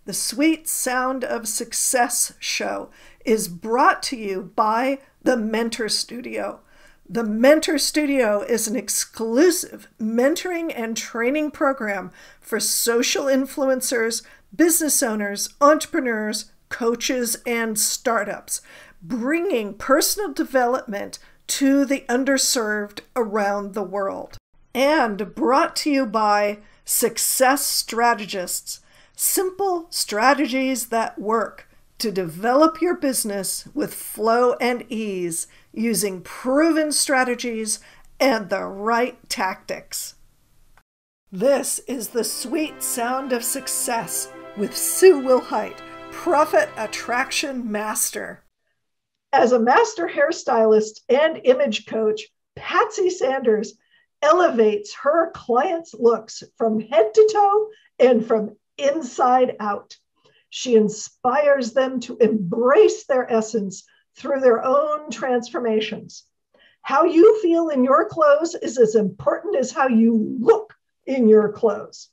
The Sweet Sound of Success show is brought to you by the Mentor Studio. The Mentor Studio is an exclusive mentoring and training program for social influencers, business owners, entrepreneurs, coaches, and startups, bringing personal development to the underserved around the world. And brought to you by Success Strategists, simple strategies that work to develop your business with flow and ease using proven strategies and the right tactics. This is the Sweet Sound of Success with Sue Wilhite, Profit Attraction Master. As a master hairstylist and image coach, Patsy Sanders elevates her clients' looks from head to toe and from inside out. She inspires them to embrace their essence through their own transformations. How you feel in your clothes is as important as how you look in your clothes.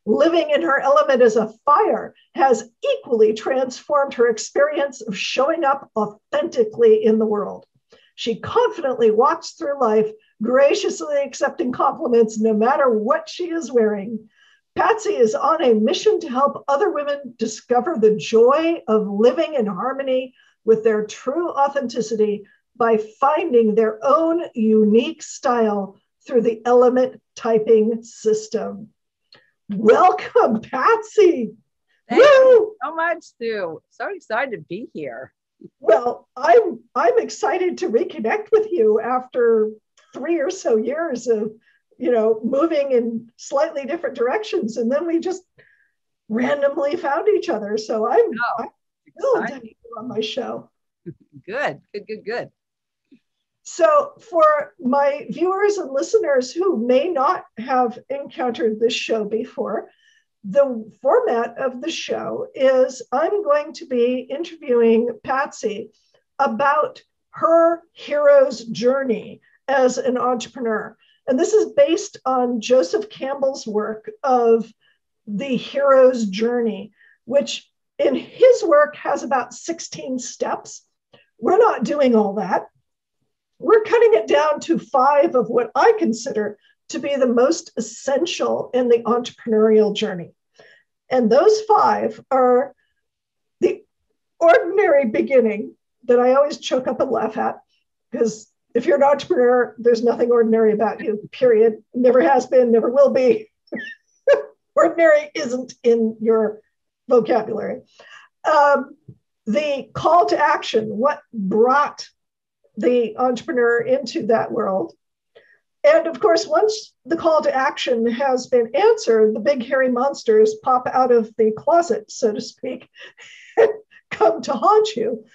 Living in her element as a fire has equally transformed her experience of showing up authentically in the world. She confidently walks through life, graciously accepting compliments no matter what she is wearing. Patsy is on a mission to help other women discover the joy of living in harmony with their true authenticity by finding their own unique style through the element typing system. Welcome, Patsy. Thank you so much, Sue. So excited to be here. Well, I'm excited to reconnect with you after 3 or so years of moving in slightly different directions. And then we just randomly found each other. So I'm thrilled to have you on my show. Good. So for my viewers and listeners who may not have encountered this show before, the format of the show is I'm going to be interviewing Patsy about her hero's journey as an entrepreneur. And this is based on Joseph Campbell's work of the hero's journey, which in his work has about 16 steps. We're not doing all that. We're cutting it down to 5 of what I consider to be the most essential in the entrepreneurial journey. And those 5 are the ordinary beginning that I always choke up and laugh at, because if you're an entrepreneur, there's nothing ordinary about you, period. Never has been, never will be. Ordinary isn't in your vocabulary. The call to action, what brought the entrepreneur into that world. And of course, once the call to action has been answered, the big hairy monsters pop out of the closet, so to speak, and come to haunt you.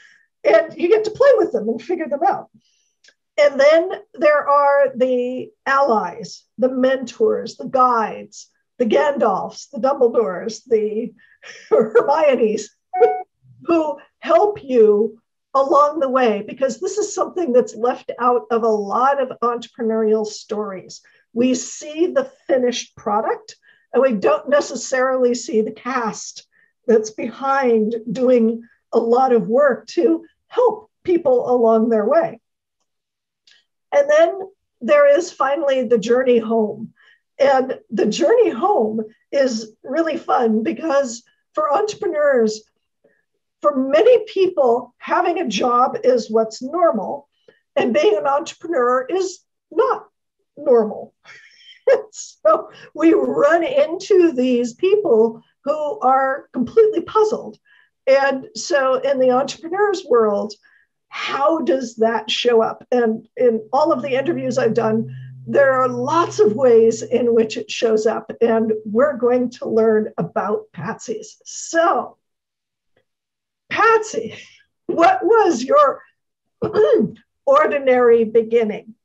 And you get to play with them and figure them out. And then there are the allies, the mentors, the guides, the Gandalfs, the Dumbledores, the Hermiones, who help you along the way, because this is something that's left out of a lot of entrepreneurial stories. We see the finished product, and we don't necessarily see the cast that's behind doing a lot of work to help people along their way. And then there is finally the journey home. And the journey home is really fun because for entrepreneurs, for many people, having a job is what's normal, and being an entrepreneur is not normal. So we run into these people who are completely puzzled. And so in the entrepreneur's world, how does that show up? And in all of the interviews I've done, there are lots of ways in which it shows up, and we're going to learn about Patsy's. So, Patsy, what was your ordinary beginning?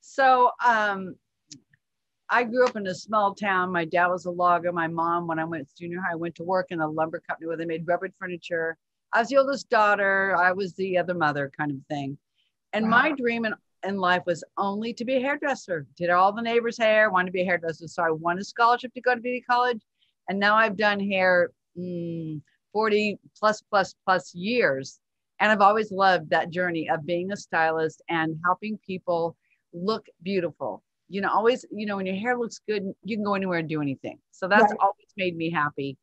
So I grew up in a small town. My dad was a logger. My mom, when I went to junior high, went to work in a lumber company where they made rubber furniture. I was the oldest daughter. I was the other mother kind of thing. And my dream in life was only to be a hairdresser. Did all the neighbors' hair, wanted to be a hairdresser. So I won a scholarship to go to beauty college. And now I've done hair 40 plus years. And I've always loved that journey of being a stylist and helping people look beautiful. Always, when your hair looks good, you can go anywhere and do anything. So that's always made me happy.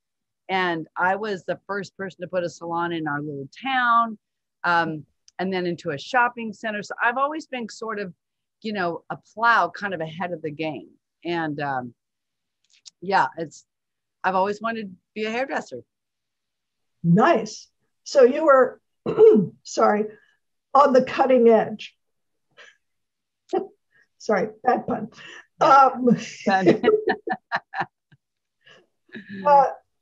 And I was the first person to put a salon in our little town, and then into a shopping center. So I've always been sort of, a plow kind of ahead of the game. And I've always wanted to be a hairdresser. Nice. So you were, sorry, on the cutting edge. Sorry, bad pun.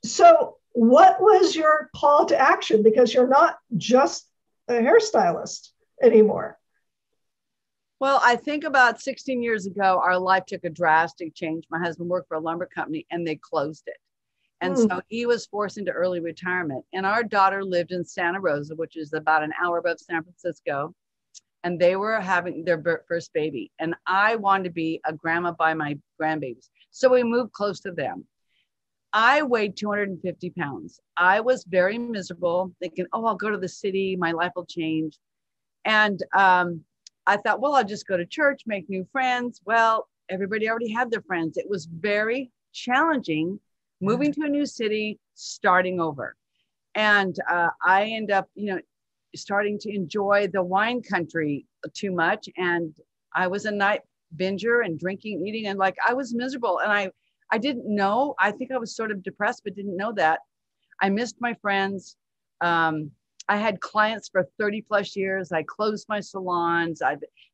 So what was your call to action? Because you're not just a hairstylist anymore. Well, I think about 16 years ago, our life took a drastic change. My husband worked for a lumber company and they closed it. And so he was forced into early retirement. And our daughter lived in Santa Rosa, which is about an hour above San Francisco. And they were having their first baby. And I wanted to be a grandma by my grandbabies. So we moved close to them. I weighed 250 pounds. I was very miserable, thinking, oh, I'll go to the city. My life will change. And I thought, well, I'll just go to church, make new friends. Well, everybody already had their friends. It was very challenging moving to a new city, starting over. And I end up, starting to enjoy the wine country too much. And I was a night binger and drinking, eating, and I was miserable. And I didn't know, I think I was sort of depressed, but didn't know that. I missed my friends. I had clients for 30 plus years. I closed my salons.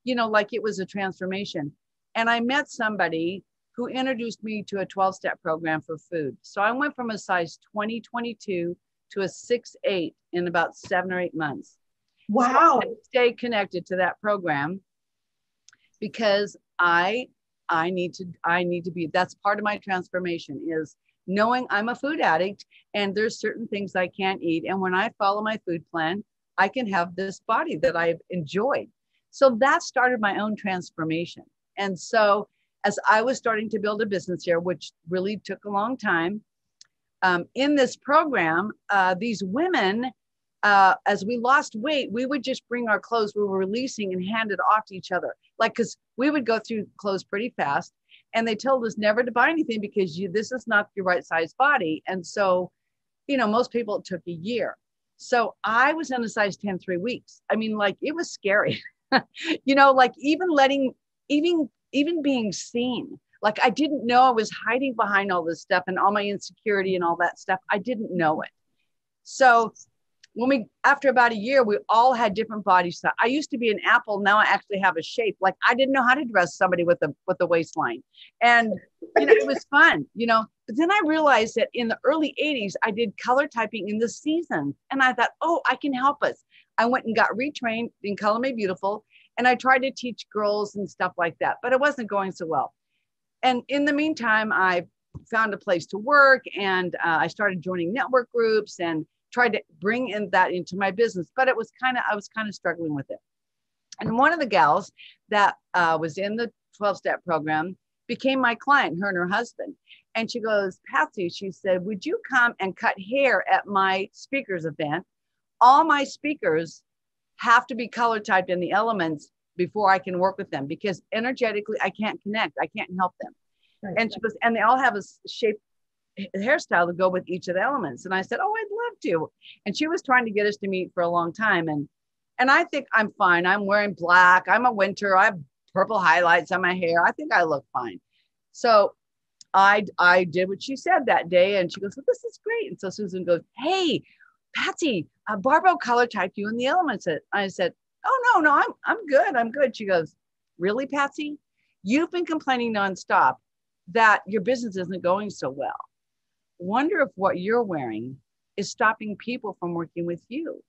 It was a transformation. And I met somebody who introduced me to a 12-step program for food. So I went from a size 20-22 to a 6'8" in about 7 or 8 months. Wow. So I stay connected to that program because I need to be, that's part of my transformation, is knowing I'm a food addict and there's certain things I can't eat. And when I follow my food plan, I can have this body that I've enjoyed. So that started my own transformation. And so as I was starting to build a business here, which really took a long time, in this program, these women, as we lost weight, we would just bring our clothes we were releasing and hand it off to each other. Because we would go through clothes pretty fast. And they told us never to buy anything because this is not your right size body. And so, most people, it took a year. So I was in a size 10, 3 weeks. I mean, it was scary, even being seen. I didn't know I was hiding behind all this stuff and all my insecurity and all that stuff. I didn't know it. So after about a year, we all had different bodies. I used to be an apple. Now I actually have a shape. I didn't know how to dress somebody with a waistline. And, it was fun, but then I realized that in the early 80s, I did color typing in the season. And I thought, oh, I can help us. I went and got retrained in Color Made Beautiful. And I tried to teach girls and stuff like that, but it wasn't going so well. And in the meantime, I found a place to work and I started joining network groups and tried to bring in that into my business, but I was kind of struggling with it. And one of the gals that was in the 12-step program became my client, her and her husband. And she goes, Patsy, she said, would you come and cut hair at my speakers event? All my speakers have to be color typed in the elements before I can work with them because energetically I can't connect. I can't help them. Right. And she goes, and they all have a shape hairstyle to go with each of the elements. And I said, oh, I'd love to. And she was trying to get us to meet for a long time. And I think I'm fine. I'm wearing black. I'm a winter. I have purple highlights on my hair. I think I look fine. So I did what she said that day. And she goes, well, this is great. And so Susan goes, hey, Patsy, Barbara color typed you in the elements. I said, oh, no, I'm good. I'm good. She goes, really, Patsy? You've been complaining nonstop that your business isn't going so well. Wonder if what you're wearing is stopping people from working with you.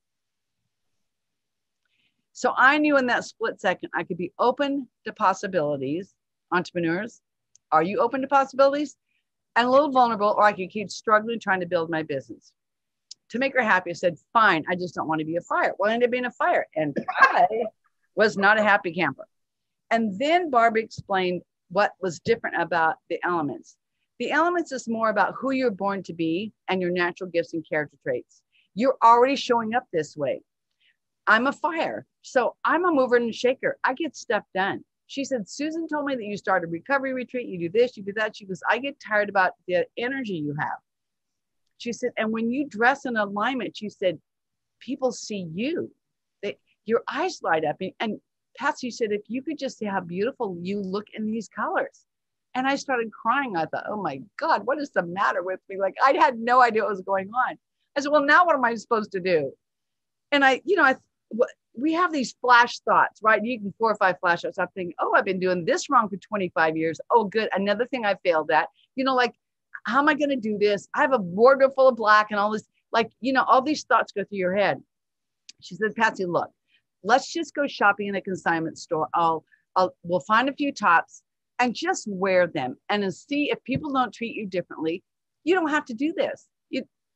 So I knew in that split second, I could be open to possibilities. Entrepreneurs, are you open to possibilities? And a little vulnerable, or I could keep struggling trying to build my business. To make her happy, I said, fine, I just don't want to be a fire. Well, I ended up being a fire. And I was not a happy camper. And then Barbara explained what was different about the elements. The elements is more about who you're born to be and your natural gifts and character traits. You're already showing up this way. I'm a fire. So I'm a mover and a shaker. I get stuff done. She said, Susan told me that you start a recovery retreat. You do this, you do that. She goes, I get tired about the energy you have. She said, and when you dress in alignment, she said, people see you. Your eyes light up. And Patsy said, if you could just see how beautiful you look in these colors. And I started crying. I thought, oh my God, what is the matter with me? Like, I had no idea what was going on. I said, well, now what am I supposed to do? And we have these flash thoughts, right? You can 4 or 5 flash thoughts. I'm thinking, oh, I've been doing this wrong for 25 years. Oh, good. Another thing I failed at, like, how am I going to do this? I have a wardrobe full of black and all this, all these thoughts go through your head. She said, Patsy, look, let's just go shopping in a consignment store. We'll find a few tops and just wear them and see if people don't treat you differently. You don't have to do this.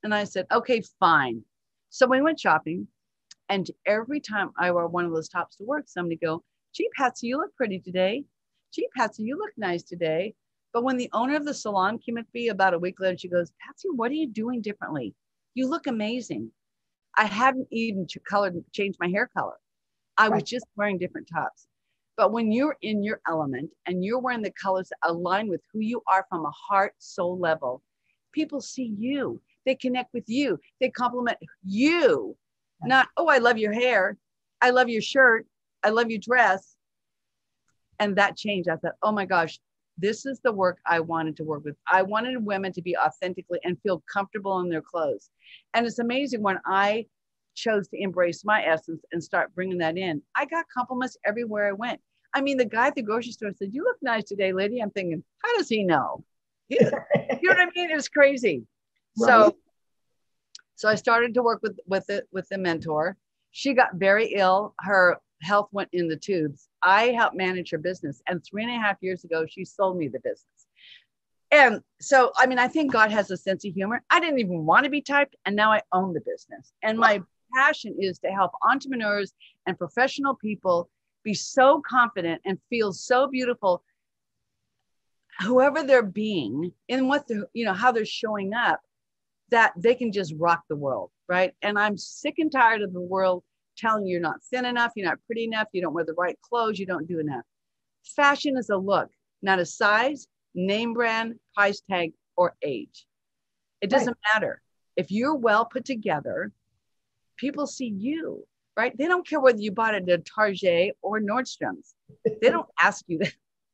And I said, okay, fine. So we went shopping, and every time I wore one of those tops to work, somebody go, gee, Patsy, you look pretty today. Gee, Patsy, you look nice today. But when the owner of the salon came at me about a week later, she goes, Patsy, what are you doing differently? You look amazing. I hadn't even changed my hair color. I was just wearing different tops. But when you're in your element and you're wearing the colors that align with who you are from a heart, soul level, people see you. They connect with you. They compliment you. Not, oh, I love your hair. I love your shirt. I love your dress. And that changed. I thought, oh my gosh, this is the work I wanted to work with. I wanted women to be authentically and feel comfortable in their clothes. And it's amazing when I chose to embrace my essence and start bringing that in, I got compliments everywhere I went. I mean, the guy at the grocery store said, you look nice today, lady. I'm thinking, how does he know? You know what I mean? It was crazy. Right. So I started to work with the mentor. She got very ill. Her health went in the tubes. I helped manage her business. And 3.5 years ago, she sold me the business. And so, I mean, I think God has a sense of humor. I didn't even want to be typed. And now I own the business. And my passion is to help entrepreneurs and professional people be so confident and feel so beautiful, whoever they're being, in what they're, how they're showing up, that they can just rock the world, right? And I'm sick and tired of the world telling you you're not thin enough, you're not pretty enough, you don't wear the right clothes, you don't do enough. Fashion is a look, not a size, name brand, price tag, or age. It doesn't matter. If you're well put together, people see you, right? They don't care whether you bought it at Target or Nordstrom's. They don't ask you that.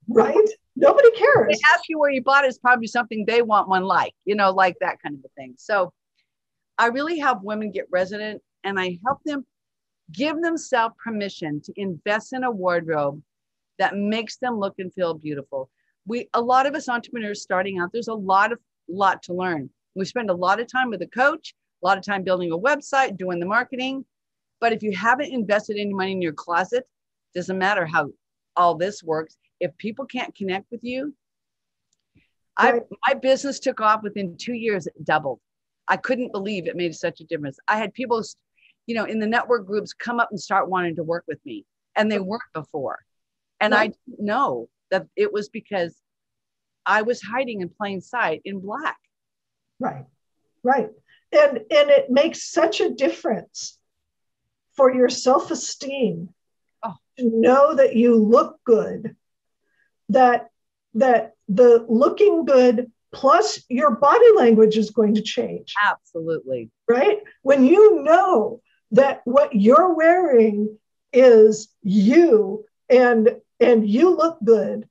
Right? Nobody cares. They ask you where you bought it, it's probably something they want one like, like that kind of a thing. So I really help women get resident, and I help them give themselves permission to invest in a wardrobe that makes them look and feel beautiful. A lot of us entrepreneurs starting out, there's a lot to learn. We spend a lot of time with a coach, a lot of time building a website, doing the marketing. But if you haven't invested any money in your closet, doesn't matter how all this works. If people can't connect with you, my business took off within 2 years, it doubled. I couldn't believe it made such a difference. I had people, in the network groups come up and start wanting to work with me, and they weren't before. And I didn't know that it was because I was hiding in plain sight in black. Right. And it makes such a difference for your self-esteem to know that you look good, that the looking good plus your body language is going to change. Absolutely. Right? When you know that what you're wearing is you and you look good,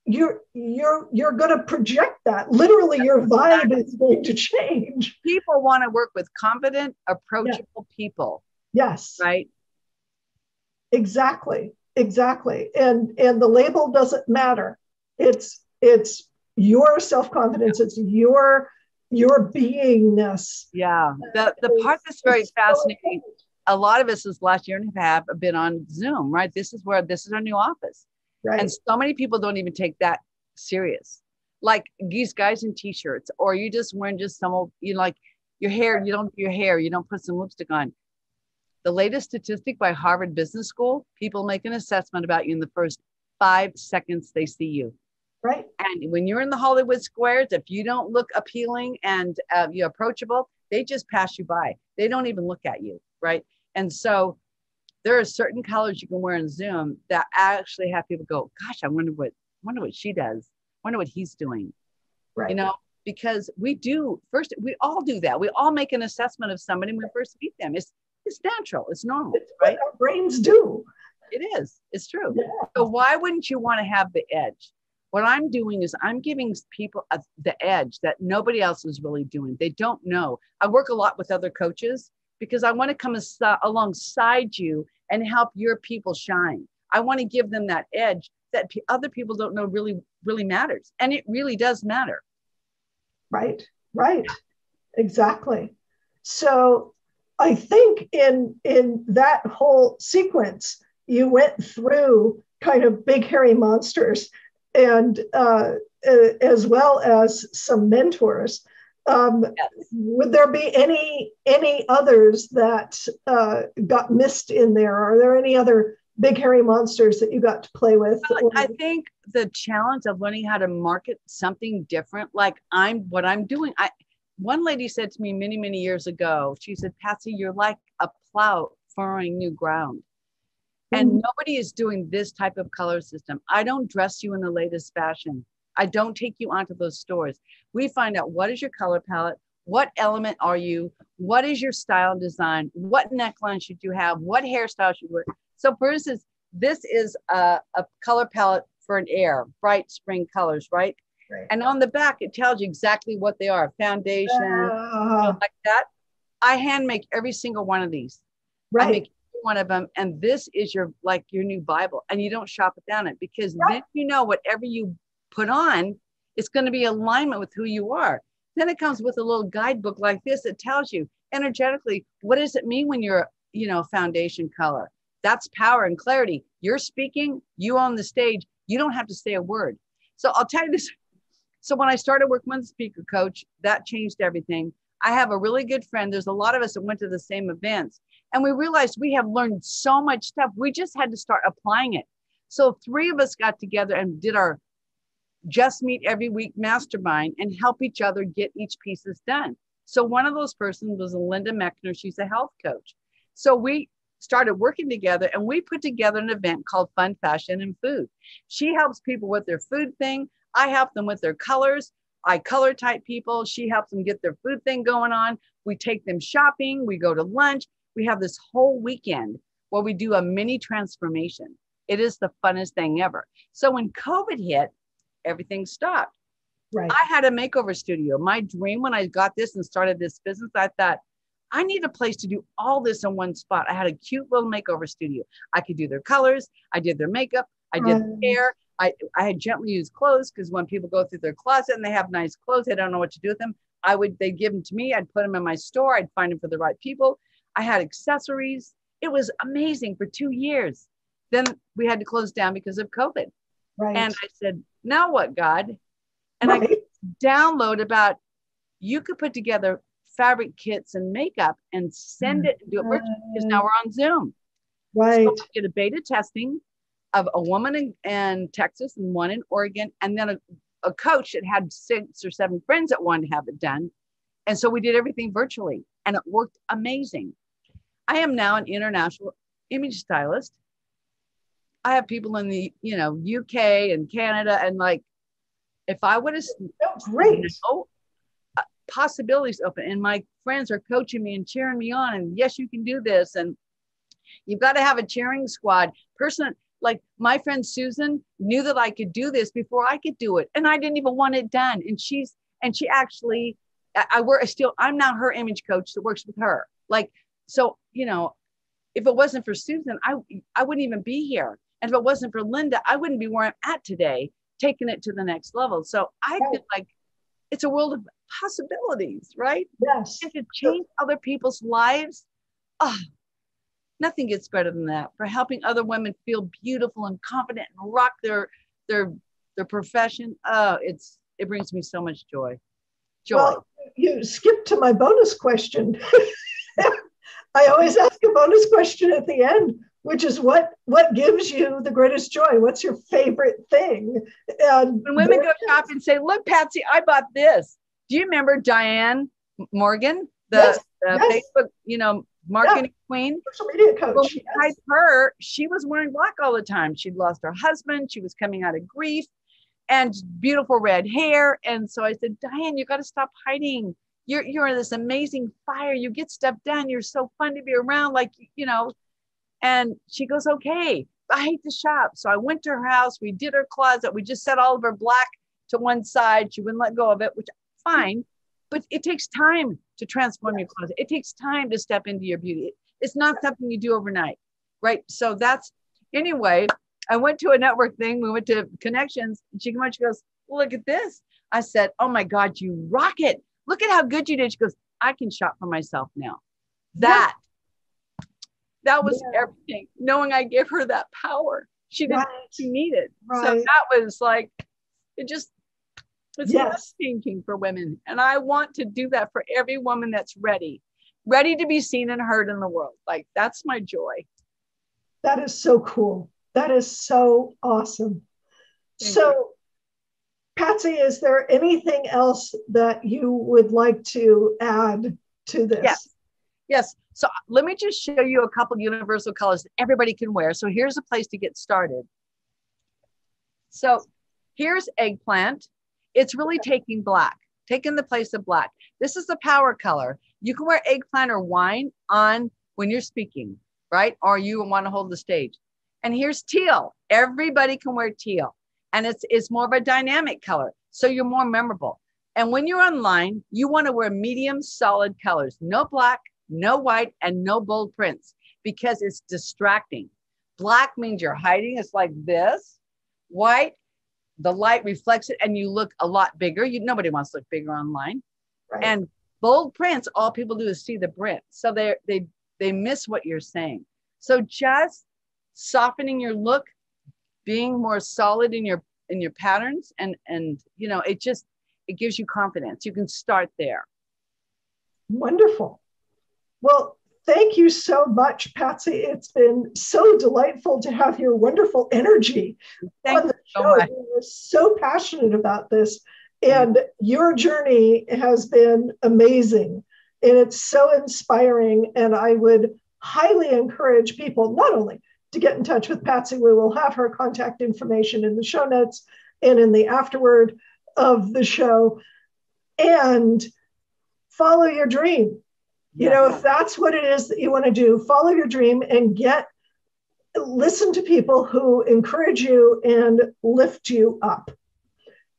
you're going to project that. Literally, your vibe is going to change. People want to work with confident, approachable people. Yes. Right? Exactly. And the label doesn't matter. It's your self-confidence. It's your beingness. Yeah. The part that's very fascinating, a lot of us this last year and a half have been on Zoom, right? This is our new office. Right. And so many people don't even take that serious. Like these guys in t-shirts, or you just wearing just some old, like your hair, you don't do your hair, you don't put some lipstick on. The latest statistic by Harvard Business School, people make an assessment about you in the first 5 seconds they see you. Right. And when you're in the Hollywood squares, if you don't look appealing and you're approachable, they just pass you by. They don't even look at you, right? And so there are certain colors you can wear in Zoom that actually have people go, gosh, I wonder what she does. I wonder what he's doing. Right. You know, because we all do that. We all make an assessment of somebody when we first meet them. It's natural. It's normal, it's right? What our brains do. It is. It's true. Yeah. So why wouldn't you want to have the edge? What I'm doing is I'm giving people the edge that nobody else is really doing. They don't know. I work a lot with other coaches because I want to come alongside you and help your people shine. I want to give them that edge that other people don't know really, really matters. And it really does matter. Right. Exactly. So I think in that whole sequence, you went through kind of big hairy monsters and as well as some mentors. Yes. Would there be any others that got missed in there? Are there any other big hairy monsters that you got to play with? Well, I think the challenge of learning how to market something different, like what I'm doing. One lady said to me many, many years ago, she said, Patsy, you're like a plow furrowing new ground. And nobody is doing this type of color system. I don't dress you in the latest fashion. I don't take you onto those stores. We find out what is your color palette, what element are you, what is your style and design, what neckline should you have, what hairstyle should you wear. So for instance, this is a color palette for an air, bright spring colors, right? Right. And on the back, it tells you exactly what they are, foundation, like that. I hand make every single one of these. Right. I make one of them, and this is your new Bible, and you don't shop it down it because then you know whatever you put on, it's going to be alignment with who you are. Then it comes with a little guidebook like this that tells you energetically, what does it mean when you're, foundation color? That's power and clarity. You're speaking, you on the stage, you don't have to say a word. So I'll tell you this. So when I started working with the speaker coach, that changed everything. I have a really good friend. There's a lot of us that went to the same events, and we realized we have learned so much stuff. We just had to start applying it. So 3 of us got together and did our Just Meet Every Week mastermind and help each other get each pieces done. So one of those persons was Linda Mechner. She's a health coach. So we started working together, and we put together an event called Fun Fashion and Food. She helps people with their food thing. I help them with their colors. I color type people. She helps them get their food thing going on. We take them shopping. We go to lunch. We have this whole weekend where we do a mini transformation. It is the funnest thing ever. So when COVID hit, everything stopped. Right. I had a makeover studio. My dream when I got this and started this business, I thought, I need a place to do all this in one spot. I had a cute little makeover studio. I could do their colors. I did their makeup. I did their hair. I had gently used clothes because when people go through their closet and they have nice clothes, they don't know what to do with them. They'd give them to me. I'd put them in my store. I'd find them for the right people. I had accessories. It was amazing for 2 years. Then we had to close down because of COVID. Right. And I said, now what, God? And I could download you could put together fabric kits and makeup and send it and do it virtually because now we're on Zoom. Right. So I did a beta testing of a woman in Texas and one in Oregon, and then a coach that had 6 or 7 friends that wanted to have it done. And so we did everything virtually, and it worked amazing. I am now an international image stylist. I have people in the, UK and Canada, and if I would have, great. Possibilities open, and my friends are coaching me and cheering me on, and yes, you can do this. And you've got to have a cheering squad person. Like my friend Susan knew that I could do this before I could do it. And I didn't even want it done. And she actually, I'm now her image coach that works with her. So, if it wasn't for Susan, I wouldn't even be here. And if it wasn't for Linda, I wouldn't be where I'm at today, taking it to the next level. So I feel like it's a world of possibilities, right? Yes. And to change other people's lives. Nothing gets better than that, for helping other women feel beautiful and confident and rock their profession. It brings me so much joy. Well, you skipped to my bonus question. I always ask a bonus question at the end. which is what gives you the greatest joy. What's your favorite thing? And when women go shop and say, look, Patsy, I bought this. Do you remember Diane Morgan, the Facebook, marketing queen? Social media coach. Well, yes. Her, she was wearing black all the time. She'd lost her husband. She was coming out of grief and beautiful red hair. And so I said, Diane, you got to stop hiding. You're this amazing fire. You get stuff done. You're so fun to be around. And she goes, okay, I hate to shop. So I went to her house. We did her closet. We just set all of her black to one side. She wouldn't let go of it, which fine. But it takes time to transform your closet. It takes time to step into your beauty. It's not something you do overnight, right? So anyway, I went to a network thing. We went to Connections. And she goes, look at this. I said, oh my God, you rock it. Look at how good you did. She goes, I can shop for myself now. That was everything. Knowing I gave her that power. She didn't she needed. Right. So that was like, it's life-changing for women. And I want to do that for every woman that's ready to be seen and heard in the world. Like, that's my joy. That is so cool. That is so awesome. Thank you. Patsy, is there anything else that you would like to add to this? Yes. So let me just show you a couple of universal colors that everybody can wear. So here's a place to get started. So here's eggplant. It's really taking the place of black. This is the power color. You can wear eggplant or wine on when you're speaking, right? Or you want to hold the stage. And here's teal. Everybody can wear teal. And it's more of a dynamic color. So you're more memorable. And when you're online, you want to wear medium solid colors. No black, no white, and no bold prints, because it's distracting. Black means you're hiding. It's like this. White, the light reflects it and you look a lot bigger. Nobody wants to look bigger online. Right. And bold prints, all people do is see the print. So they miss what you're saying. So just softening your look, being more solid in your patterns, and it gives you confidence. You can start there. Wonderful. Well, thank you so much, Patsy. It's been so delightful to have your wonderful energy on the show. You're so passionate about this, and your journey has been amazing, and it's so inspiring. And I would highly encourage people not only to get in touch with Patsy. We will have her contact information in the show notes and in the afterword of the show, and follow your dream. If that's what it is that you want to do, follow your dream and listen to people who encourage you and lift you up.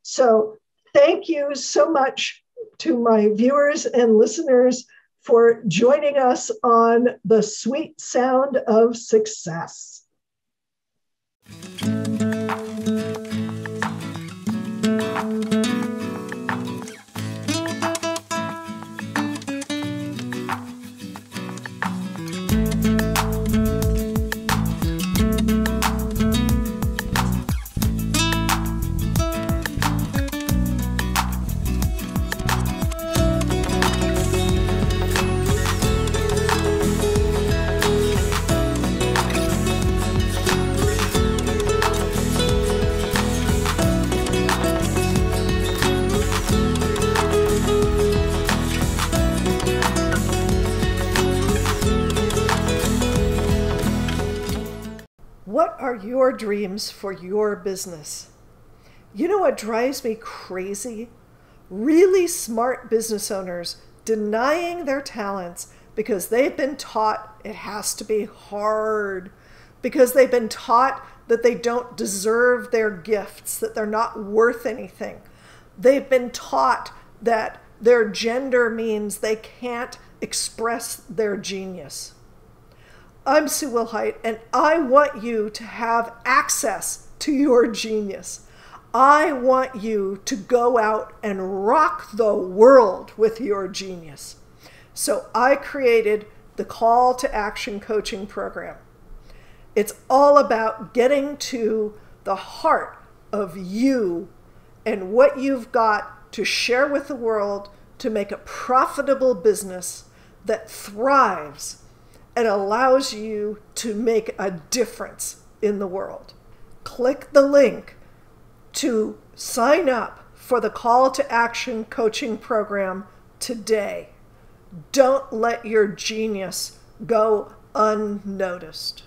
So thank you so much to my viewers and listeners for joining us on The Sweet Sound of Success. What are your dreams for your business? You know what drives me crazy? Really smart business owners denying their talents because they've been taught it has to be hard, because they've been taught that they don't deserve their gifts, that they're not worth anything. They've been taught that their gender means they can't express their genius. I'm Sue Wilhite, and I want you to have access to your genius. I want you to go out and rock the world with your genius. So I created the Call to Action coaching program. It's all about getting to the heart of you and what you've got to share with the world to make a profitable business that thrives and allows you to make a difference in the world. Click the link to sign up for the Call to Action coaching program today. Don't let your genius go unnoticed.